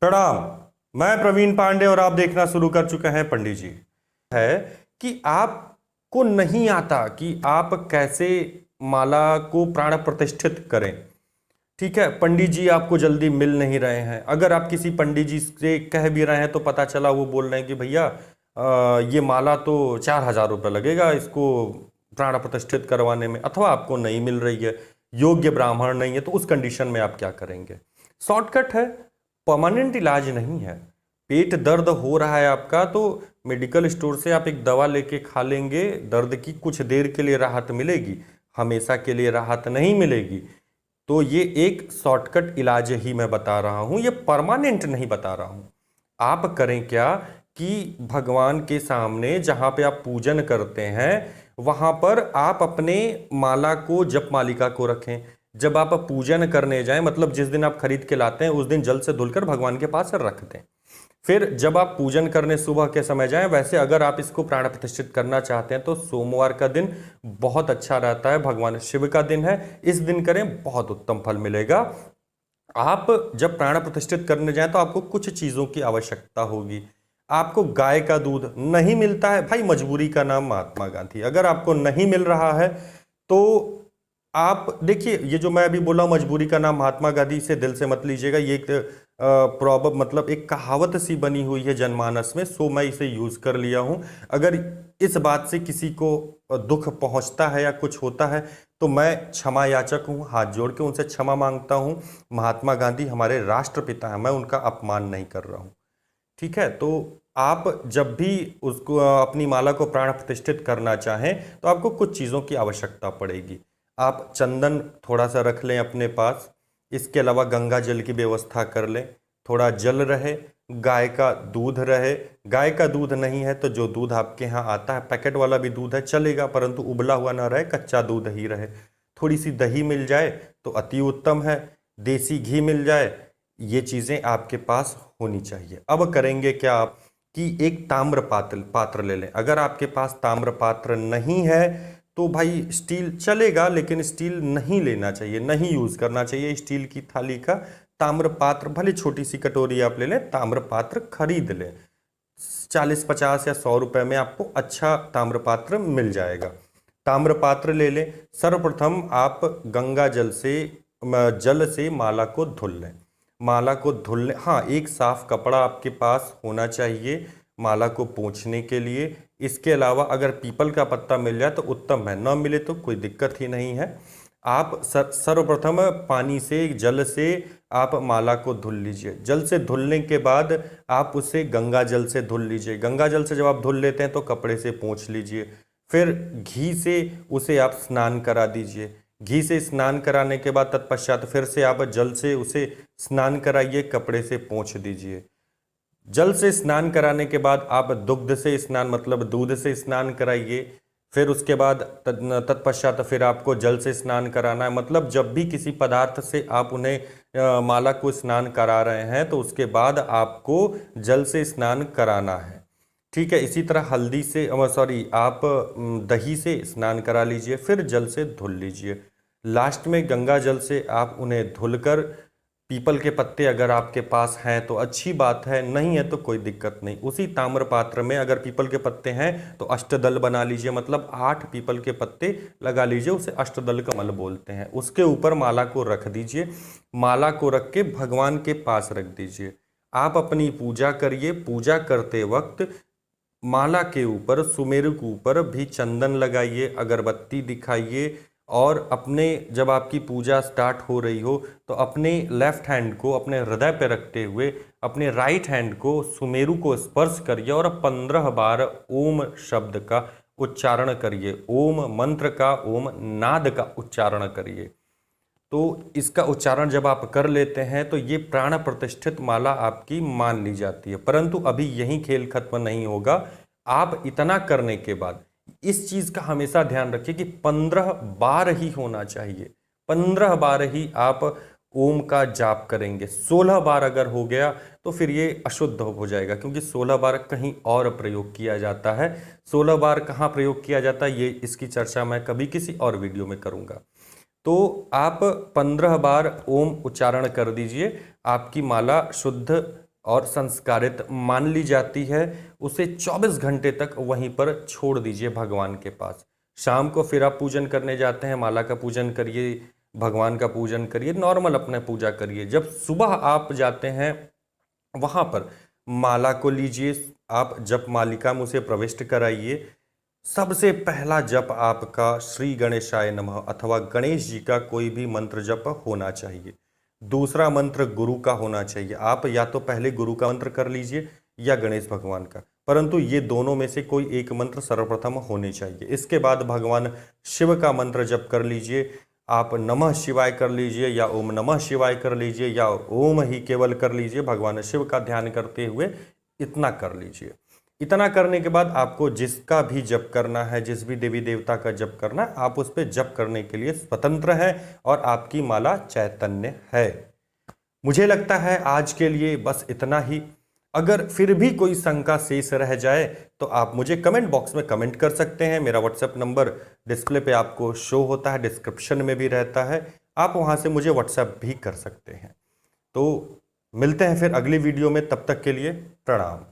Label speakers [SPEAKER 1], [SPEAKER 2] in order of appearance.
[SPEAKER 1] प्रणाम। मैं प्रवीण पांडे और आप देखना शुरू कर चुके हैं पंडित जी। है कि आपको नहीं आता कि आप कैसे माला को प्राण प्रतिष्ठित करें। ठीक है, पंडित जी आपको जल्दी मिल नहीं रहे हैं। अगर आप किसी पंडित जी से कह भी रहे हैं तो पता चला वो बोल रहे हैं कि भैया ये माला तो 4,000 रुपये लगेगा इसको प्राण प्रतिष्ठित करवाने में, अथवा आपको नहीं मिल रही है, योग्य ब्राह्मण नहीं है। तो उस कंडीशन में आप क्या करेंगे? शॉर्टकट है, परमानेंट इलाज नहीं है। पेट दर्द हो रहा है आपका तो मेडिकल स्टोर से आप एक दवा लेके खा लेंगे, दर्द की कुछ देर के लिए राहत मिलेगी, हमेशा के लिए राहत नहीं मिलेगी। तो ये एक शॉर्टकट इलाज ही मैं बता रहा हूं, ये परमानेंट नहीं बता रहा हूं। आप करें क्या कि भगवान के सामने जहां पे आप पूजन करते हैं वहां पर आप अपने माला को, जप मालिका को रखें। जब आप पूजन करने जाएं, मतलब जिस दिन आप खरीद के लाते हैं उस दिन जल से धुलकर भगवान के पास रख दें। फिर जब आप पूजन करने सुबह के समय जाएं, वैसे अगर आप इसको प्राण प्रतिष्ठित करना चाहते हैं तो सोमवार का दिन बहुत अच्छा रहता है, भगवान शिव का दिन है, इस दिन करें, बहुत उत्तम फल मिलेगा। आप जब प्राण प्रतिष्ठित करने जाएं तो आपको कुछ चीजों की आवश्यकता होगी। आपको गाय का दूध नहीं मिलता है, भाई मजबूरी का नाम महात्मा गांधी। अगर आपको नहीं मिल रहा है तो आप देखिए, ये जो मैं अभी बोला मजबूरी का नाम महात्मा गांधी, से दिल से मत लीजिएगा। ये एक प्रॉब्लम, मतलब एक कहावत सी बनी हुई है जनमानस में, सो मैं इसे यूज कर लिया हूं। अगर इस बात से किसी को दुख पहुंचता है या कुछ होता है तो मैं क्षमा याचक हूं, हाथ जोड़ के उनसे क्षमा मांगता हूं। महात्मा गांधी हमारे राष्ट्रपिता हैं, मैं उनका अपमान नहीं कर रहा हूं। ठीक है, तो आप जब भी उसको अपनी माला को प्राण प्रतिष्ठित करना चाहें तो आपको कुछ चीज़ों की आवश्यकता पड़ेगी। आप चंदन थोड़ा सा रख लें अपने पास, इसके अलावा गंगा जल की व्यवस्था कर लें, थोड़ा जल रहे, गाय का दूध रहे। गाय का दूध नहीं है तो जो दूध आपके यहाँ आता है, पैकेट वाला भी दूध है चलेगा, परंतु उबला हुआ ना रहे, कच्चा दूध ही रहे। थोड़ी सी दही मिल जाए तो अति उत्तम है, देसी घी मिल जाए, ये चीज़ें आपके पास होनी चाहिए। अब करेंगे क्या आप कि एक ताम्र पात्र ले लें। अगर आपके पास ताम्र पात्र नहीं है तो भाई स्टील चलेगा, लेकिन स्टील नहीं लेना चाहिए, नहीं यूज करना चाहिए स्टील की थाली का। ताम्र पात्र, भले छोटी सी कटोरी आप ले लें, ताम्र पात्र खरीद लें। 40, 50 या 100 रुपए में आपको अच्छा ताम्र पात्र मिल जाएगा। ताम्र पात्र ले लें। सर्वप्रथम आप गंगा जल से माला को धुल लें। माला को धुलने, हाँ, एक साफ कपड़ा आपके पास होना चाहिए माला को पोंछने के लिए। इसके अलावा अगर पीपल का पत्ता मिल जाए तो उत्तम है, न मिले तो कोई दिक्कत ही नहीं है। आप सर्वप्रथम पानी से, जल से आप माला को धुल लीजिए। जल से धुलने के बाद आप उसे गंगा जल से धुल लीजिए। गंगा जल से जब आप धुल लेते हैं तो कपड़े से पोंछ लीजिए। फिर घी से उसे आप स्नान करा दीजिए। घी से स्नान कराने के बाद तत्पश्चात फिर से आप जल से उसे स्नान कराइए, कपड़े से पोंछ दीजिए। जल से स्नान कराने के बाद आप दुग्ध से स्नान, मतलब दूध से स्नान कराइए। फिर उसके बाद तत्पश्चात फिर आपको जल से स्नान कराना है। मतलब जब भी किसी पदार्थ से आप उन्हें माला को स्नान करा रहे हैं तो उसके बाद आपको जल से स्नान कराना है। ठीक है, इसी तरह हल्दी से, आप दही से स्नान करा लीजिए, फिर जल से धुल लीजिए। लास्ट में गंगा जल से आप उन्हें धुलकर, पीपल के पत्ते अगर आपके पास हैं तो अच्छी बात है, नहीं है तो कोई दिक्कत नहीं। उसी ताम्र पात्र में अगर पीपल के पत्ते हैं तो अष्टदल बना लीजिए, मतलब 8 पीपल के पत्ते लगा लीजिए, उसे अष्टदल कमल बोलते हैं। उसके ऊपर माला को रख दीजिए। माला को रख के भगवान के पास रख दीजिए। आप अपनी पूजा करिए। पूजा करते वक्त माला के ऊपर, सुमेरु के ऊपर भी चंदन लगाइए, अगरबत्ती दिखाइए, और अपने, जब आपकी पूजा स्टार्ट हो रही हो तो अपने लेफ्ट हैंड को अपने हृदय पर रखते हुए अपने राइट हैंड को सुमेरु को स्पर्श करिए और 15 बार ओम शब्द का उच्चारण करिए। ओम मंत्र का, ओम नाद का उच्चारण करिए। तो इसका उच्चारण जब आप कर लेते हैं तो ये प्राण प्रतिष्ठित माला आपकी मान ली जाती है। परंतु अभी यही खेल खत्म नहीं होगा। आप इतना करने के बाद इस चीज का हमेशा ध्यान रखिए कि 15 बार ही होना चाहिए। 15 बार ही आप ओम का जाप करेंगे। 16 बार अगर हो गया तो फिर ये अशुद्ध हो जाएगा, क्योंकि 16 बार कहीं और प्रयोग किया जाता है। 16 बार कहाँ प्रयोग किया जाता है, ये इसकी चर्चा मैं कभी किसी और वीडियो में करूंगा। तो आप 15 बार ओम उच्चारण कर दीजिए, आपकी माला शुद्ध और संस्कारित मान ली जाती है, उसे 24 घंटे तक वहीं पर छोड़ दीजिए भगवान के पास। शाम को फिर आप पूजन करने जाते हैं, माला का पूजन करिए, भगवान का पूजन करिए, नॉर्मल अपने पूजा करिए। जब सुबह आप जाते हैं वहां पर माला को लीजिए, आप जप मालिका में उसे प्रविष्ट कराइए। सबसे पहला जप आपका श्री गणेशाय नमः अथवा गणेश जी का कोई भी मंत्र जप होना चाहिए। दूसरा मंत्र गुरु का होना चाहिए। आप या तो पहले गुरु का मंत्र कर लीजिए या गणेश भगवान का, परंतु ये दोनों में से कोई एक मंत्र सर्वप्रथम होने चाहिए। इसके बाद भगवान शिव का मंत्र जप कर लीजिए। आप नमः शिवाय कर लीजिए या ओम नमः शिवाय कर लीजिए या ओम ही केवल कर लीजिए। भगवान शिव का ध्यान करते हुए इतना कर लीजिए। इतना करने के बाद आपको जिसका भी जप करना है, जिस भी देवी देवता का जप करना है, आप उस पर जप करने के लिए स्वतंत्र हैं और आपकी माला चैतन्य है। मुझे लगता है आज के लिए बस इतना ही। अगर फिर भी कोई शंका शेष रह जाए तो आप मुझे कमेंट बॉक्स में कमेंट कर सकते हैं। मेरा व्हाट्सएप नंबर डिस्प्ले पे आपको शो होता है, डिस्क्रिप्शन में भी रहता है, आप वहां से मुझे व्हाट्सएप भी कर सकते हैं। तो मिलते हैं फिर अगली वीडियो में, तब तक के लिए प्रणाम।